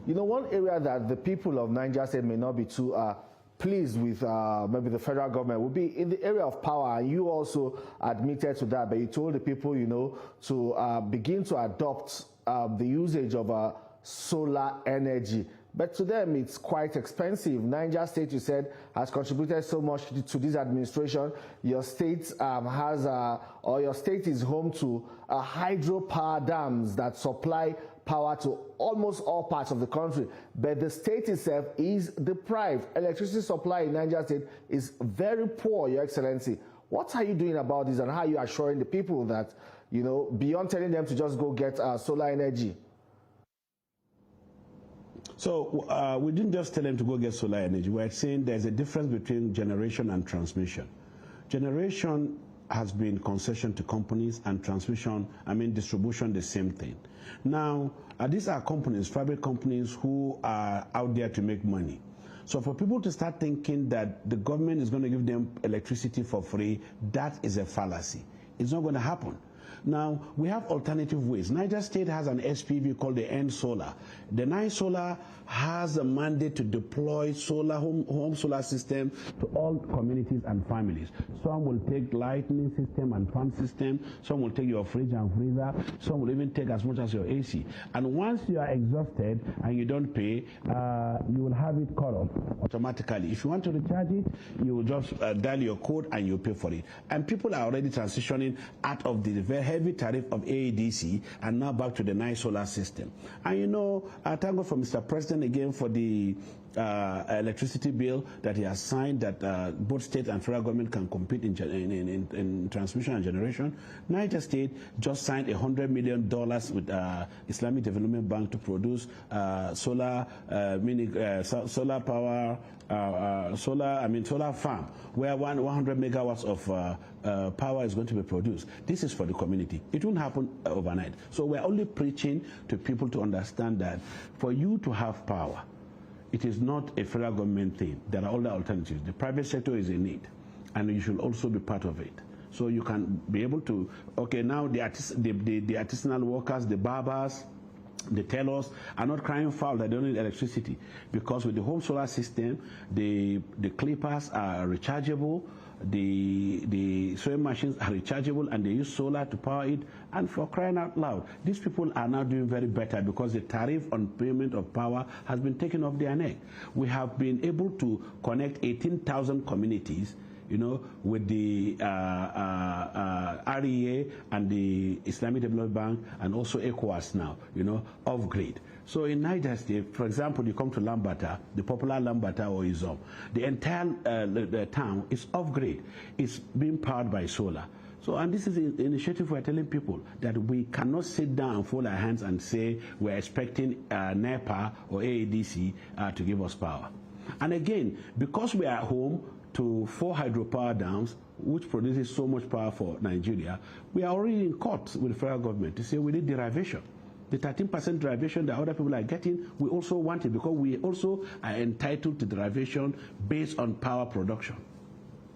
You know, one area that the people of Niger State may not be too pleased with maybe the federal government would be in the area of power, and you also admitted to that, but you told the people, you know, to begin to adopt the usage of solar energy. But to them, it's quite expensive. Niger State, you said, has contributed so much to this administration. Your state your state is home to hydropower dams that supply power to almost all parts of the country. But the state itself is deprived. Electricity supply in Niger State is very poor, Your Excellency. What are you doing about this, and how are you assuring the people that, you know, beyond telling them to just go get solar energy? So we didn't just tell them to go get solar energy. We're saying there's a difference between generation and transmission. Generation has been concession to companies, and transmission, distribution, the same thing. Now, these are companies, private companies, who are out there to make money. So for people to start thinking that the government is going to give them electricity for free, that is a fallacy. It's not going to happen. Now, we have alternative ways. Niger State has an SPV called the N Solar. The Nine Solar has a mandate to deploy solar home solar system to all communities and families. Some will take lighting system and fan system. Some will take your fridge and freezer. Some will even take as much as your AC. And once you are exhausted and you don't pay, you will have it cut off automatically. If you want to recharge it, you will just dial your code and you pay for it. And people are already transitioning out of the very heavy tariff of AEDC and now back to the Nine Solar system. And you know, I thank God for Mr. President again for the electricity bill that he has signed, that both state and federal government can compete in transmission and generation. Niger State just signed $100 million with Islamic Development Bank to produce solar power, solar farm, where 100 megawatts of power is going to be produced. This is for the community. It won't happen overnight. So we're only preaching to people to understand that for you to have power, it is not a federal government thing. There are other alternatives. The private sector is in need, and you should also be part of it. So you can be able to, okay, now the artisanal workers, the barbers, the tailors are not crying foul that they don't need electricity, because with the home solar system, the clippers are rechargeable, the sewing machines are rechargeable, and they use solar to power it. And for crying out loud, these people are now doing very better because the tariff on payment of power has been taken off their neck. We have been able to connect 18,000 communities, you know, with the REA and the Islamic Development Bank, and also ECOWAS now, you know, off-grid. So in Niger State, for example, you come to Lambata, the popular Lambata or Izom, the entire the town is off-grid. It's being powered by solar. So, and this is an initiative we're telling people that we cannot sit down and fold our hands and say we're expecting NEPA or AEDC to give us power. And again, because we are home to 4 hydropower dams, which produces so much power for Nigeria, we are already in court with the federal government to say we need derivation. The 13% derivation that other people are getting, we also want it, because we also are entitled to derivation based on power production.